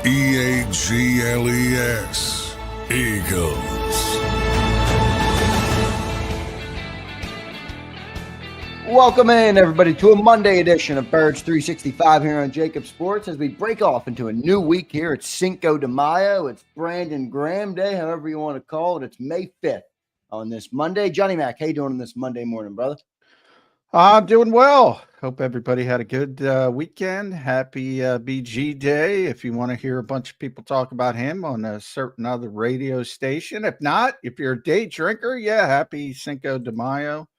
EAGLES, Eagles. Welcome in, everybody, to a Monday edition of Birds 365 here on JAKIB Sports as we break off into a new week here. It's Cinco de Mayo. It's Brandon Graham Day, however you want to call it. It's May 5th on this Monday. Johnny Mac, how you doing on this Monday morning, brother? I'm doing well. Hope everybody had a good weekend. Happy BG Day. If you want to hear a bunch of people talk about him on a certain other radio station. If not, if you're a day drinker, yeah, happy Cinco de Mayo.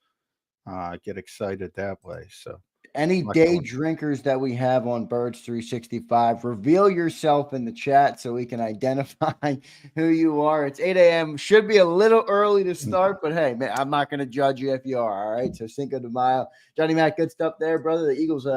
Get excited that way. So, any day drinkers that we have on Birds 365, reveal yourself in the chat so we can identify who you are. It's 8 a.m. Should be a little early to start, but hey, man, I'm not going to judge you if you are. All right. So Cinco de Mayo. Johnny Mac, good stuff there, brother. The Eagles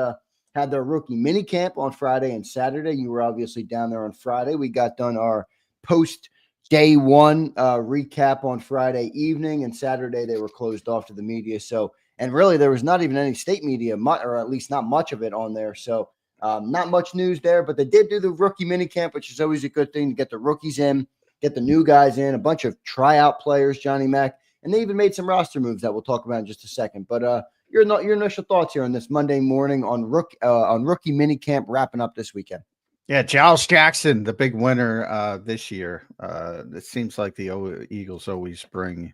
had their rookie mini camp on Friday and Saturday. You were obviously down there on Friday. We got done our post day one recap on Friday evening, and Saturday they were closed off to the media. So, and really there was not even any state media, or at least not much of it on there. So not much news there, but they did do the rookie mini camp, which is always a good thing to get the rookies in, get the new guys in, a bunch of tryout players, Johnny Mac, and they even made some roster moves that we'll talk about in just a second. But your initial thoughts here on this Monday morning on rookie mini camp wrapping up this weekend. Yeah, Giles Jackson, the big winner this year. It seems like the Eagles always bring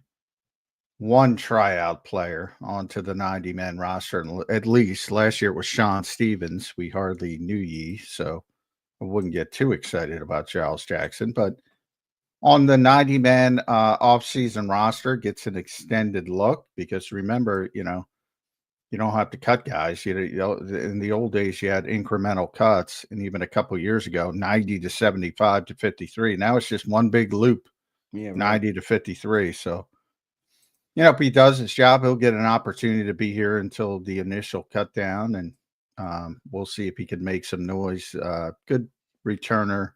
one tryout player onto the 90-man roster. And at least last year it was Sean Stevens. We hardly knew ye, so I wouldn't get too excited about Giles Jackson. But on the 90-man offseason roster, gets an extended look because remember, you don't have to cut guys. In the old days, you had incremental cuts, and even a couple years ago, 90 to 75 to 53. Now it's just one big loop, 90 to 53. So, if he does his job, he'll get an opportunity to be here until the initial cut down, and we'll see if he can make some noise. Good returner.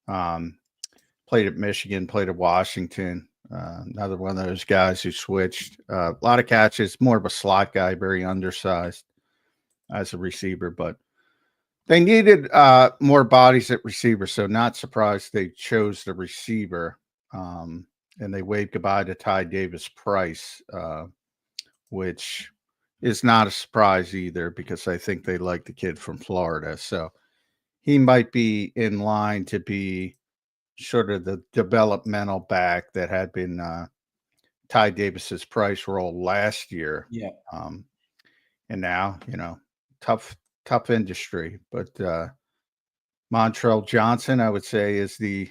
Played at Michigan, played at Washington. Another one of those guys who switched. A lot of catches, more of a slot guy, very undersized as a receiver. But they needed more bodies at receiver, so not surprised they chose the receiver. And they waved goodbye to Ty Davis-Price, which is not a surprise either because I think they like the kid from Florida. So he might be in line to be sort of the developmental back that had been Ty Davis's price role last year. Yeah. And now, tough industry. But Montrell Johnson, I would say, is the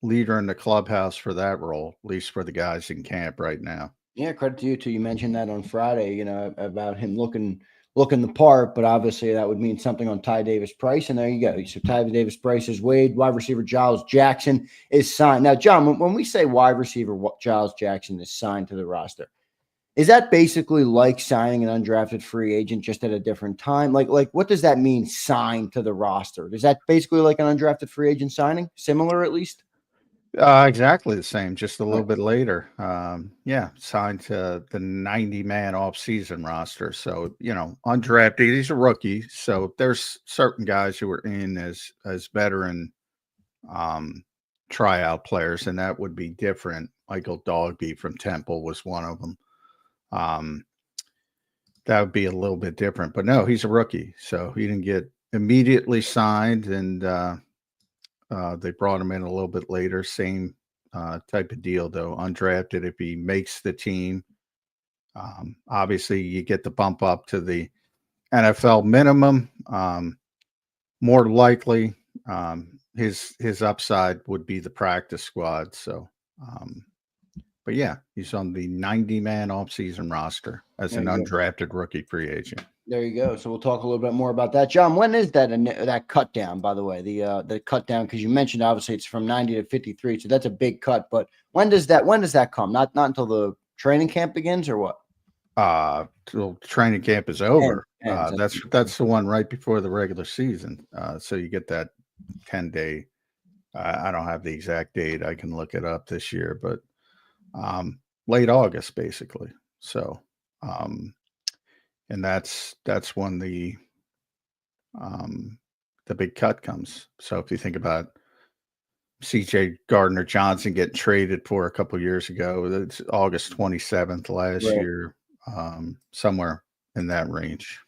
leader in the clubhouse for that role, at least for the guys in camp right now. Yeah, credit to you too. You mentioned that on Friday, about him looking the part, but obviously that would mean something on Ty Davis-Price, and there you go. So Ty Davis-Price is waived. Wide receiver Giles Jackson is signed. Now, John, when we say wide receiver Giles Jackson is signed to the roster, is that basically like signing an undrafted free agent just at a different time? Like what does that mean, signed to the roster? Is that basically like an undrafted free agent signing? Similar, at least? Exactly the same, just a little bit later. Signed to the 90-man off-season roster. So, undrafted, he's a rookie. So there's certain guys who are in as veteran tryout players, and that would be different. Michael Dogby from Temple was one of them. That would be a little bit different. But no, he's a rookie. So he didn't get immediately signed, and they brought him in a little bit later. Same type of deal, though. Undrafted if he makes the team. Obviously, you get the bump up to the NFL minimum. More likely, his upside would be the practice squad. So, but yeah, he's on the 90-man offseason roster as an undrafted rookie free agent. There you go. So we'll talk a little bit more about that. John, when is that cut down, by the way, the cut down? Because you mentioned obviously it's from 90 to 53, so that's a big cut. But when does that come? Not until the training camp begins, or what? Till training camp is over. That's the one right before the regular season. So you get that 10-day. I don't have the exact date. I can look it up this year, but late August basically. So. And that's when the the big cut comes. So if you think about CJ Gardner-Johnson getting traded for a couple years ago, it's August 27th last year, somewhere in that range.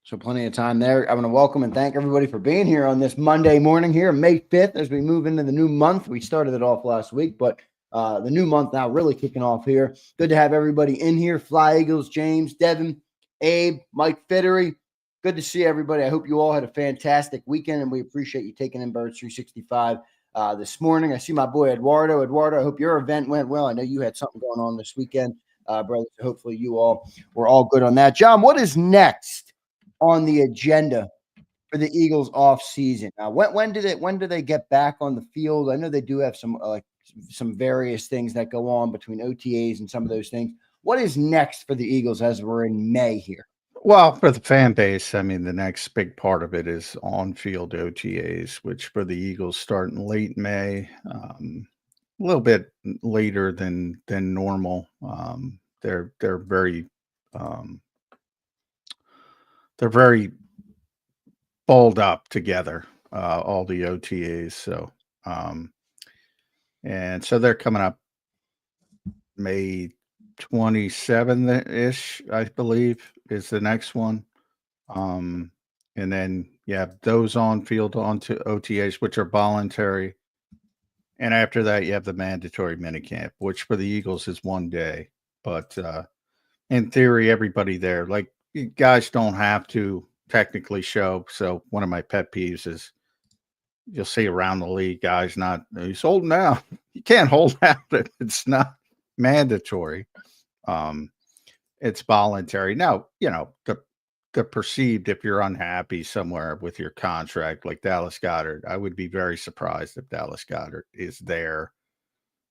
So plenty of time there. I want to welcome and thank everybody for being here on this Monday morning here, May 5th, as we move into the new month. We started it off last week, but the new month now really kicking off here. Good to have everybody in here. Fly Eagles, James, Devin, Abe, Mike Fittery. Good to see everybody. I hope you all had a fantastic weekend, and we appreciate you taking in Birds 365 this morning. I see my boy Eduardo. Eduardo, I hope your event went well. I know you had something going on this weekend, brother. So hopefully you all were all good on that. John, what is next on the agenda for the Eagles off season? Now, when do they get back on the field? I know they do have some various things that go on between OTAs and some of those things. What is next for the Eagles as we're in May here? Well, for the fan base, I mean, the next big part of it is on-field OTAs, which for the Eagles start in late May, a little bit later than normal. They're very balled up together, all the OTAs. So, and so they're coming up May 27th-ish, I believe, is the next one. And then you have those on-field onto OTAs, which are voluntary. And after that, you have the mandatory minicamp, which for the Eagles is 1 day. But in theory, everybody there, like, you guys don't have to technically show. So one of my pet peeves is you'll see around the league, guys he's holding out. You can't hold out if it's not mandatory. It's voluntary. Now, the perceived, if you're unhappy somewhere with your contract, like Dallas Goedert, I would be very surprised if Dallas Goedert is there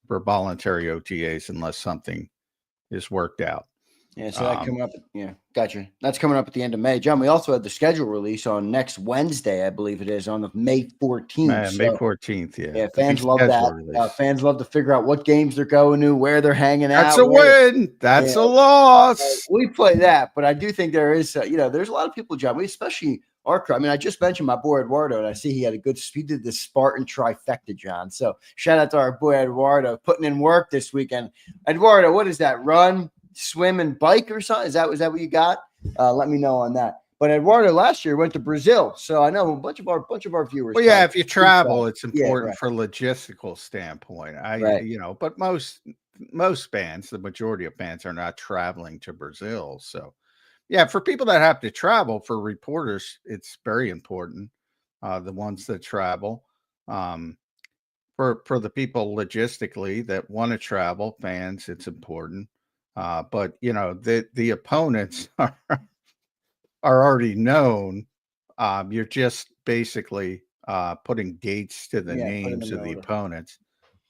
for voluntary OTAs unless something is worked out. Yeah, so that coming up. Yeah, gotcha. That's coming up at the end of May. John, we also had the schedule release on next Wednesday, I believe it is, on the May 14th. May 14th, yeah. Yeah, fans love that. Fans love to figure out what games they're going to, where they're hanging out. That's a win. That's a loss. We play that, but I do think there is, there's a lot of people, John, especially our crowd. I mean, I just mentioned my boy Eduardo, and I see he did the Spartan trifecta, John. So shout out to our boy Eduardo putting in work this weekend. Eduardo, what is that? Run, swim, and bike or something? Is that what you got? Let me know on that. But Eduardo last year went to Brazil, so I know a bunch of our viewers. Well, yeah, if you travel, it's important for logistical standpoint. But most fans, the majority of fans, are not traveling to Brazil. So, yeah, for people that have to travel, for reporters, it's very important. The ones that travel, for the people logistically that want to travel, fans, it's important. But the opponents are already known. You're just basically putting dates to the names of the opponents.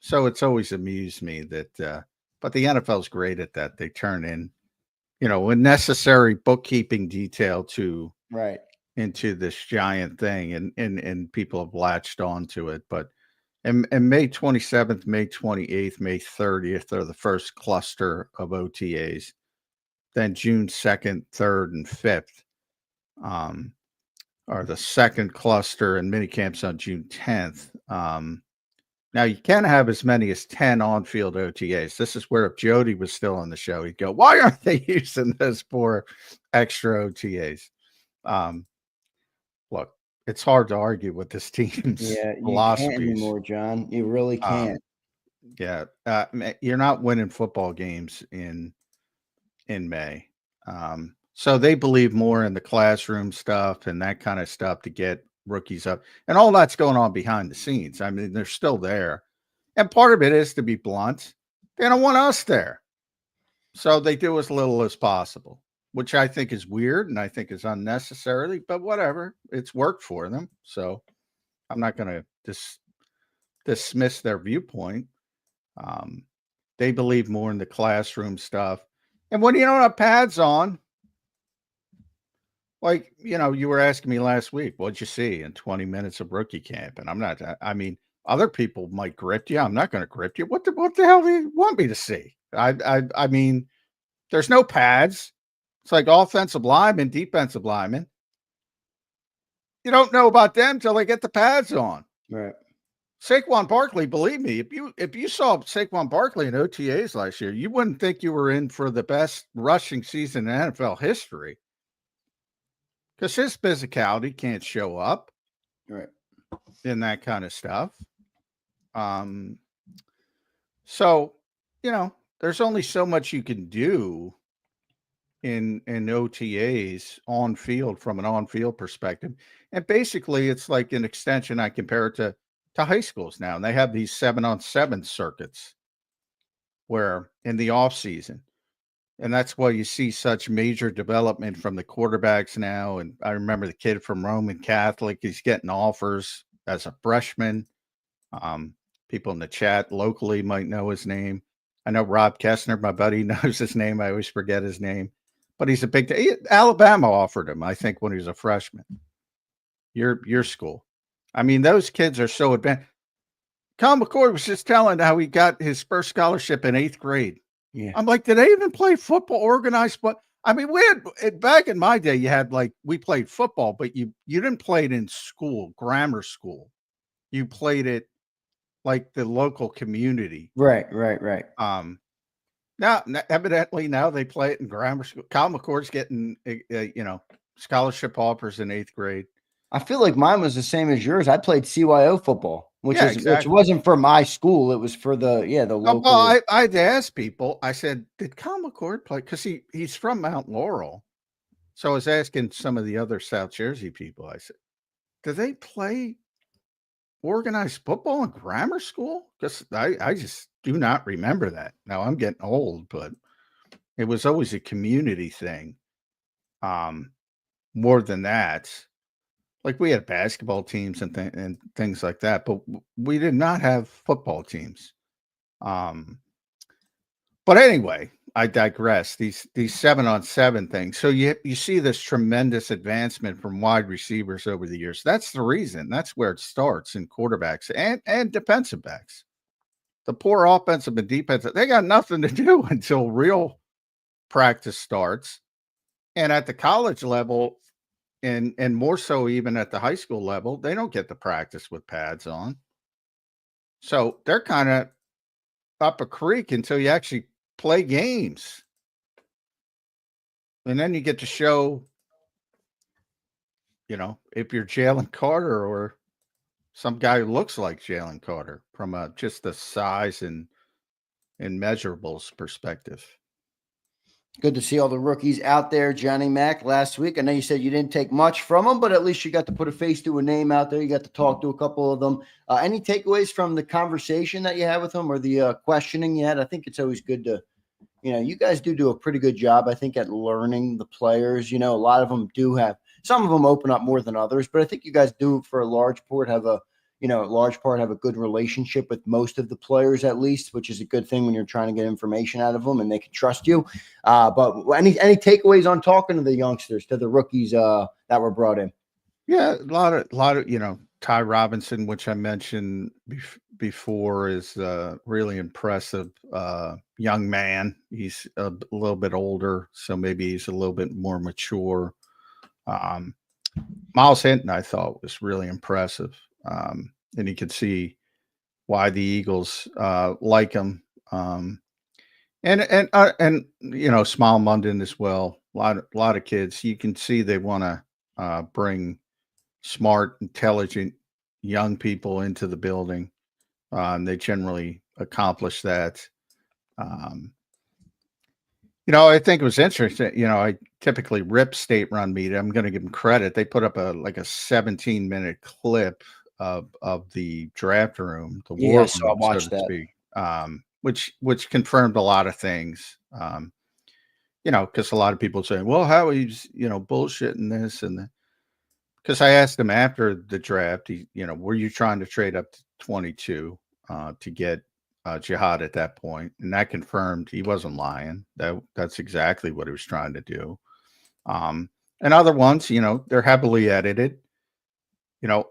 So it's always amused me that, but the NFL is great at that. They turn in, a necessary bookkeeping detail into this giant thing, and people have latched onto it. But and May 27th, May 28th, May 30th are the first cluster of OTAs. Then June 2nd, 3rd, and 5th are the second cluster, and minicamps on June 10th. Now, you can have as many as 10 on-field OTAs. This is where if Jody was still on the show, he'd go, why aren't they using those for extra OTAs? Look, it's hard to argue with this team's philosophies. You can't anymore, John. You really can't. You're not winning football games in May. So they believe more in the classroom stuff and that kind of stuff to get rookies up. And all that's going on behind the scenes. I mean, they're still there. And part of it is, to be blunt, they don't want us there. So they do as little as possible, which I think is weird and I think is unnecessarily, but whatever. It's worked for them. So I'm not going to dismiss their viewpoint. They believe more in the classroom stuff. And when you don't have pads on, like, you were asking me last week, what'd you see in 20 minutes of rookie camp? And other people might grip you. I'm not going to grip you. What the hell do you want me to see? I mean, there's no pads. It's like offensive lineman, defensive lineman. You don't know about them till they get the pads on. Right. Saquon Barkley, believe me, if you saw Saquon Barkley in OTAs last year, you wouldn't think you were in for the best rushing season in NFL history. Because his physicality can't show up Right. in that kind of stuff. So, there's only so much you can do in OTAs on field from an on field perspective. And basically it's like an extension. I compare it to high schools now, and they have these 7-on-7 circuits where in the off season, and that's why you see such major development from the quarterbacks now. And I remember the kid from Roman Catholic, he's getting offers as a freshman. People in the chat locally might know his name. I know Rob Kessner, my buddy, knows his name. I always forget his name, but he's a big Alabama offered him, I think, when he was a freshman. Your school. I mean, those kids are so advanced. Kyle McCord was just telling how he got his first scholarship in 8th grade. Yeah. I'm like, did they even play football organized? But I mean, we had back in my day, you had we played football, but you didn't play it in school, grammar school. You played it like the local community. Right. Now evidently now they play it in grammar school. Kyle McCord's getting scholarship offers in 8th grade. I feel like mine was the same as yours. I played CYO football, which wasn't for my school. It was for the local. Well, I'd ask people. I said, "Did Kyle McCord play?" Because he's from Mount Laurel, so I was asking some of the other South Jersey people. I said, "Do they play organized football in grammar school?" Because I just do not remember that. Now I'm getting old, but it was always a community thing. More than that. Like we had basketball teams and things like that, but we did not have football teams. But anyway, I digress. These 7-on-7 things. So you see this tremendous advancement from wide receivers over the years. That's the reason. That's where it starts in quarterbacks and defensive backs. The poor offensive and defensive, they got nothing to do until real practice starts. And at the college level, and more so even at the high school level, they don't get to practice with pads on. So they're kind of up a creek until you actually play games. And then you get to show, if you're Jalen Carter or some guy who looks like Jalen Carter from just the size and measurables perspective. Good to see all the rookies out there. Johnny Mack last week. I know you said you didn't take much from them, but at least you got to put a face to a name out there. You got to talk to a couple of them. Any takeaways from the conversation that you had with them or the questioning you had? I think it's always good to, you guys do a pretty good job, I think, at learning the players. A lot of them do have, some of them open up more than others, but I think you guys do, for a large part, have a good relationship with most of the players, at least, which is a good thing when you're trying to get information out of them and they can trust you. But any takeaways on talking to the youngsters, to the rookies that were brought in? Yeah, a lot of Ty Robinson, which I mentioned before, is a really impressive young man. He's a little bit older, so maybe he's a little bit more mature. Miles Hinton, I thought, was really impressive. And you could see why the Eagles like him. And Smael Mondon as well. A lot of kids. You can see they want to bring smart, intelligent young people into the building. They generally accomplish that. I think it was interesting. I typically rip State Run Media. I'm going to give them credit. They put up a 17-minute clip of the draft room, the war room, so I watched so to speak, which confirmed a lot of things. Because a lot of people say, well, Howie's, bullshitting this and that. Because I asked him after the draft, were you trying to trade up to 22 to get Jihaad at that point? And that confirmed he wasn't lying. That's exactly what he was trying to do. And other ones, they're heavily edited. I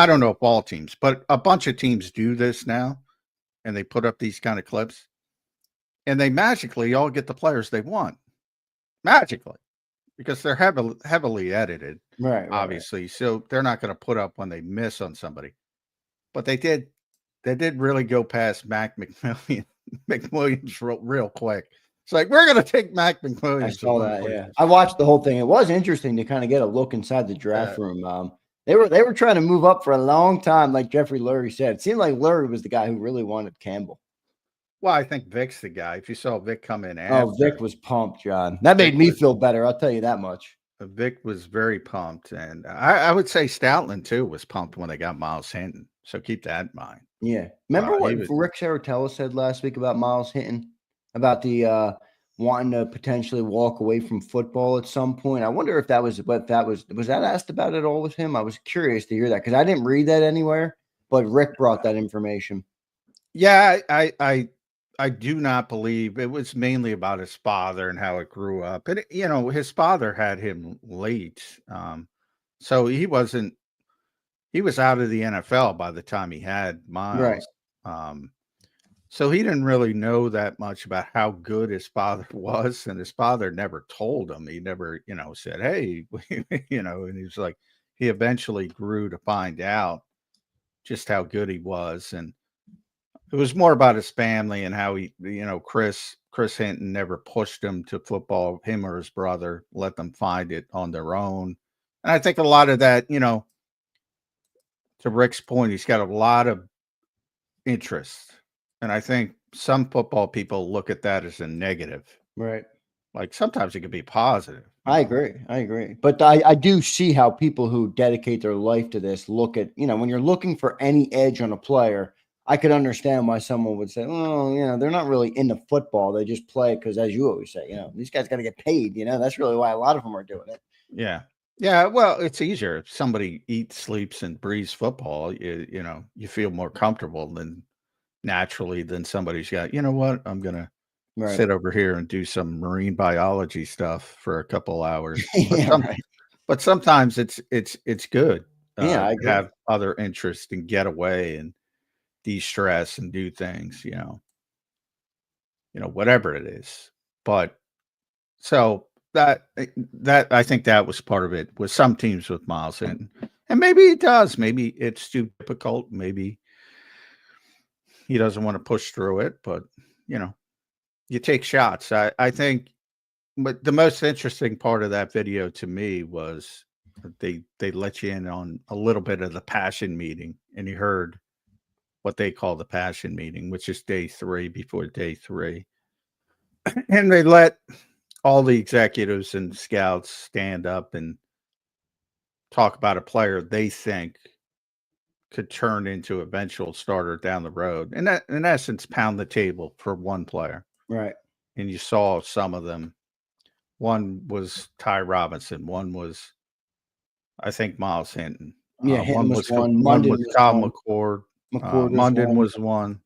don't know if all teams, but a bunch of teams do this now, and they put up these kind of clips, and they magically all get the players they want. Magically. because they're heavily edited, Right. obviously. So they're not going to put up when they miss on somebody. But they did really go past Mac McWilliams real quick. It's like, we're going to take Mac McWilliams. I saw that. Yeah, I watched the whole thing. It was interesting to kind of get a look inside the draft room. They were trying to move up for a long time, like Jeffrey Lurie said. It seemed like Lurie was the guy who really wanted Campbell. Well, I think Vic's the guy. If you saw Vic come in after. Oh, Vic was pumped, John. That made me feel better. I'll tell you that much. Vic was very pumped. And I would say Stoutland, too, was pumped when they got Miles Hinton. So keep that in mind. Yeah. Remember what Rick Saratella said last week about Miles Hinton? About the wanting to potentially walk away from football at some point. I wonder if that was that asked about at all with him? I was curious to hear that because I didn't read that anywhere, but Rick brought that information. Yeah, I do not believe it was mainly about his father and how it grew up. And his father had him late. So he was out of the NFL by the time he had Miles. Right. So he didn't really know that much about how good his father was, and his father never told him. He never, said, "Hey," and he was like, he eventually grew to find out just how good he was, and it was more about his family and how he, Chris Hinton never pushed him to football. Him or his brother let them find it on their own, and I think a lot of that, to Rick's point, he's got a lot of interest. And I think some football people look at that as a negative. Right. Like sometimes it could be positive. I agree. But I do see how people who dedicate their life to this look at, when you're looking for any edge on a player, I could understand why someone would say, oh, they're not really into football. They just play because, as you always say, these guys got to get paid. That's really why a lot of them are doing it. Yeah. Yeah. Well, it's easier. If somebody eats, sleeps, and breathes football, you feel more comfortable than somebody's got, what, I'm going to sit over here and do some marine biology stuff for a couple hours. But sometimes it's good I to have other interests and get away and de-stress and do things, whatever it is. But so that I think that was part of it with some teams with Miles Hinton. And maybe it does. Maybe it's too difficult. Maybe he doesn't want to push through it, but you take shots. I think, but the most interesting part of that video to me was they let you in on a little bit of the passion meeting, and you heard what they call the passion meeting, which is day 3 before day 3. And they let all the executives and scouts stand up and talk about a player they think could turn into eventual starter down the road. And that, in essence, pound the table for one player. Right. And you saw some of them. One was Ty Robinson. One was, I think, Miles Hinton. Yeah, one was one. One Mondon was Tom McCord. Mondon was one.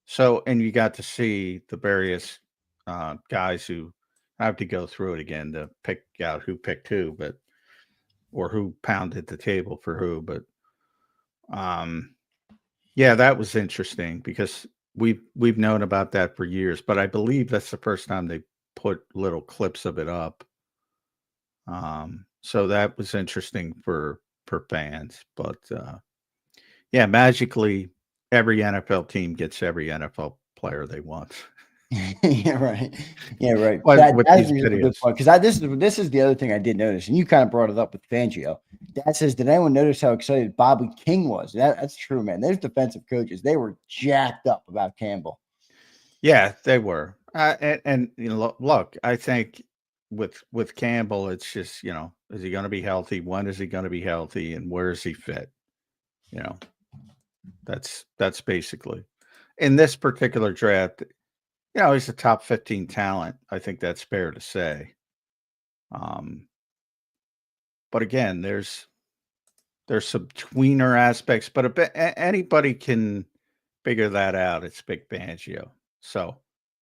So, and you got to see the various guys who, I have to go through it again to pick out who picked who, or who pounded the table for who. But yeah, that was interesting because we've known about that for years, but I believe that's the first time they put little clips of it up. So that was interesting for fans. But yeah, magically every NFL team gets every NFL player they want. Yeah, right. That's a good point, because this is the other thing I did notice, and you kind of brought it up with Fangio. Dad says, "Did anyone notice how excited Bobby King was?" That's true, man. There's defensive coaches; they were jacked up about Campbell. Yeah, they were. And look, I think with Campbell, it's just, is he going to be healthy? When is he going to be healthy? And where is he fit? That's basically in this particular draft. He's a top 15 talent. I think that's fair to say. But again, there's some tweener aspects, but anybody can figure that out. It's Vic Fangio. So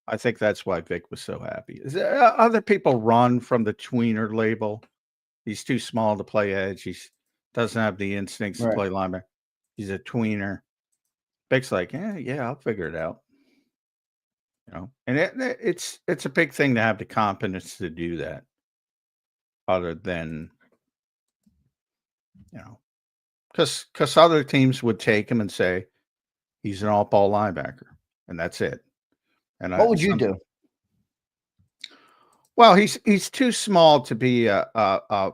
I think that's why Vic was so happy. Other people run from the tweener label. He's too small to play edge. He doesn't have the instincts to play linebacker. He's a tweener. Vic's like, yeah, I'll figure it out. and it's a big thing to have the confidence to do that. Other than, because other teams would take him and say he's an all-ball linebacker, and that's it. And what would you do? Well, he's too small to be a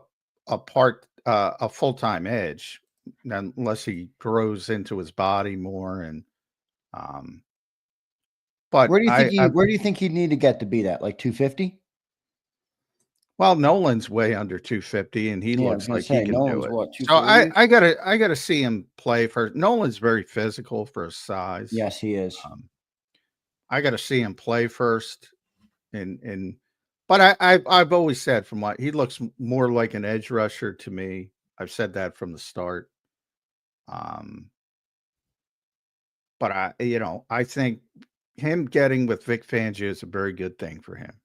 full-time edge unless he grows into his body more. And but where do you think he'd need to get to be that, like 250? Well, Nolan's way under 250, and he looks like he can Nolan's do it. What, so I gotta see him play first. Nolan's very physical for his size. Yes, he is. I got to see him play first, but I've always said from what he looks more like an edge rusher to me. I've said that from the start. But I think him getting with Vic Fangio is a very good thing for him,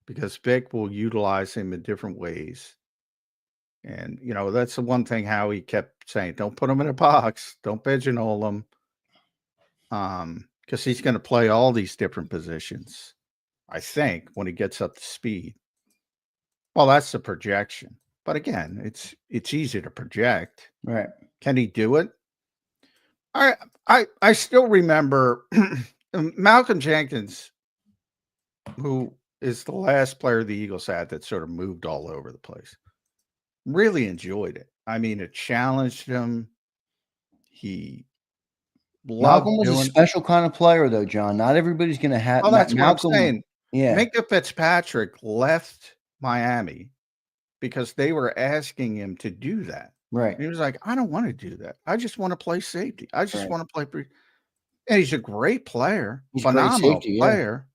because Vic will utilize him in different ways. And, that's the one thing Howie kept saying, don't put him in a box. Don't pigeonhole him. Because he's going to play all these different positions, I think, when he gets up to speed. Well, that's the projection. But again, it's easy to project. Right. Can he do it? I still remember Malcolm Jenkins, who is the last player the Eagles had that sort of moved all over the place. Really enjoyed it. I mean, it challenged him. Malcolm was a special kind of player, though, John. Not everybody's going to have. Oh, that's Malcolm, what I'm saying. Yeah. Minkah Fitzpatrick left Miami because they were asking him to do that. Right. And he was like, I don't want to do that. I just want to play safety. I just want to play. And he's a great player, phenomenal player,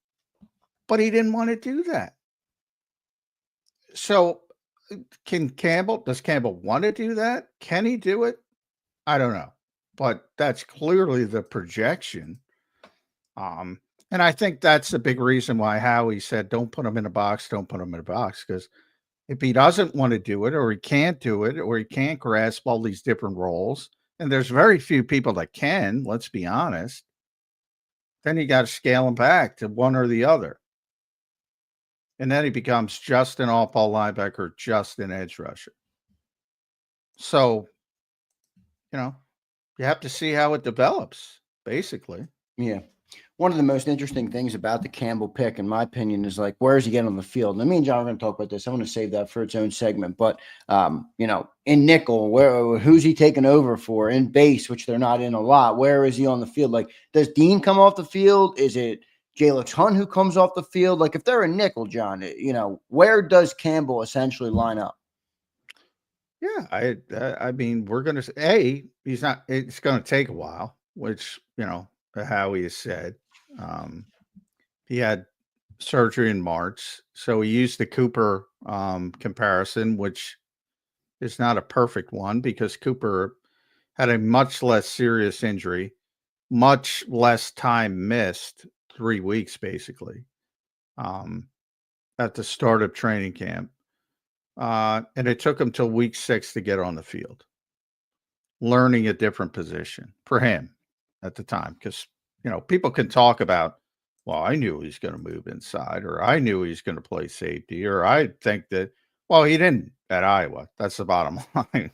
but he didn't want to do that. So does Campbell want to do that? Can he do it? I don't know. But that's clearly the projection. And I think that's the big reason why Howie said, don't put him in a box, don't put him in a box. Because if he doesn't want to do it, or he can't do it, or he can't grasp all these different roles, and there's very few people that can, let's be honest, then you got to scale him back to one or the other. And then he becomes just an all-ball linebacker, just an edge rusher. So, you have to see how it develops, basically. Yeah. One of the most interesting things about the Campbell pick, in my opinion, is like, where is he getting on the field? And me and John are going to talk about this. I want to save that for its own segment. But, in nickel, who's he taking over for? In base, which they're not in a lot, where is he on the field? Like, does Dean come off the field? Is it Jalen Hunt who comes off the field? Like, if they're a nickel, John, where does Campbell essentially line up? Yeah, I mean, we're going to say, it's going to take a while, which, Howie has said. He had surgery in March, so he used the Cooper comparison, which is not a perfect one because Cooper had a much less serious injury, much less time missed, 3 weeks basically, at the start of training camp. And it took him till week 6 to get on the field, learning a different position for him at the time. Because, people can talk about, well, I knew he's going to move inside, or I knew he's going to play safety, or I think that, well, he didn't at Iowa. That's the bottom line.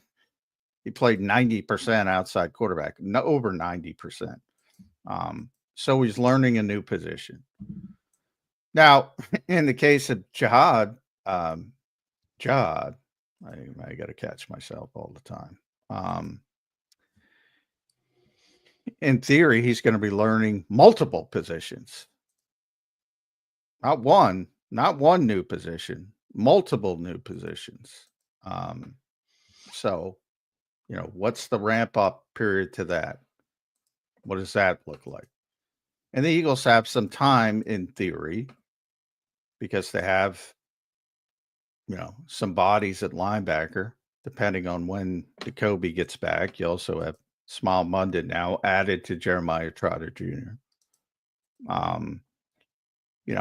He played 90% outside quarterback, over 90%. So he's learning a new position. Now, in the case of Jihaad, I got to catch myself all the time. In theory, he's going to be learning multiple positions. Not one new position, multiple new positions. So, what's the ramp up period to that? What does that look like? And the Eagles have some time in theory because they have, some bodies at linebacker, depending on when Jacoby gets back. You also have Smael Mondon now added to Jeremiah Trotter Jr.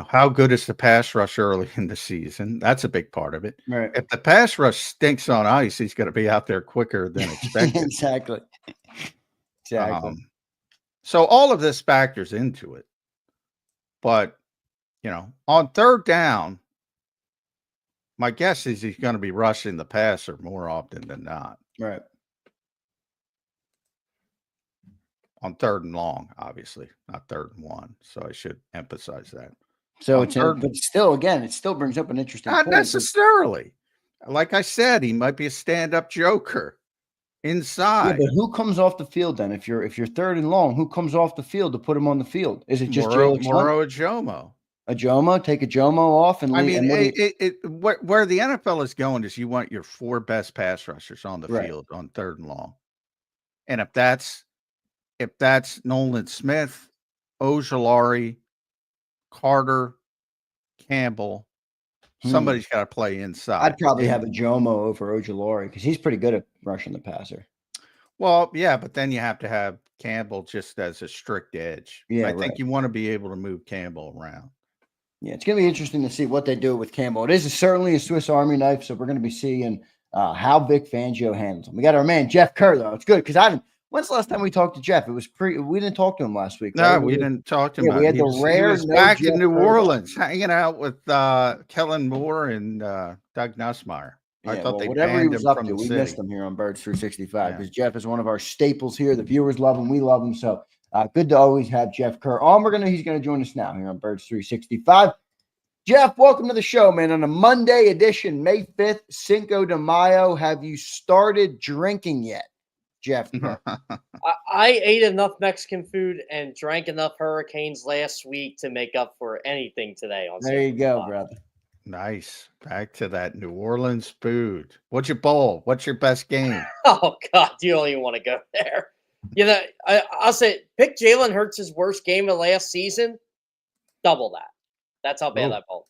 How good is the pass rush early in the season? That's a big part of it. Right. If the pass rush stinks on ice, he's going to be out there quicker than expected. Exactly. So all of this factors into it. But on third down, my guess is he's going to be rushing the passer more often than not. Right. On third and long, obviously, not third and 1. So I should emphasize that. So but still, again, it still brings up an interesting not point. Necessarily. Like I said, he might be a stand-up joker inside. Yeah, but who comes off the field then? If you're third and long, who comes off the field to put him on the field? Is it just Moro Ajomo? Ajomo, take Ajomo off and leave. Where the NFL is going is you want your 4 best pass rushers on the field on third and long. And if that's Nolan Smith, Ojulari, Carter, Campbell, somebody's got to play inside. I'd probably have Ajomo over Ojulari because he's pretty good at rushing the passer. Well, yeah, but then you have to have Campbell just as a strict edge. Yeah, I think you want to be able to move Campbell around. Yeah, it's going to be interesting to see what they do with Campbell. It is certainly a Swiss Army knife, so we're going to be seeing how Vic Fangio handles him. We got our man Jeff Kerr, though. It's good because when's the last time we talked to Jeff? It was we didn't talk to him last week. No, right? we didn't talk to him. Yeah, we had the rare. He was back in New Orleans, hanging out with Kellen Moore and Doug Nussmeier. I thought they whatever he was up to, we city. missed him here on Birds 365 because Jeff is one of our staples here. The viewers love him, we love him. So good to always have Jeff Kerr on. He's gonna join us now here on Birds 365. Jeff, welcome to the show, man. On a Monday edition, May 5th, Cinco de Mayo. Have you started drinking yet, Jeff? I ate enough Mexican food and drank enough Hurricanes last week to make up for anything today. There you go, brother. Nice. Back to that New Orleans food. What's your bowl? What's your best game? Oh, God, you don't even want to go there. I'll say pick Jalen Hurts' worst game of last season, double that. That's how bad that bowl.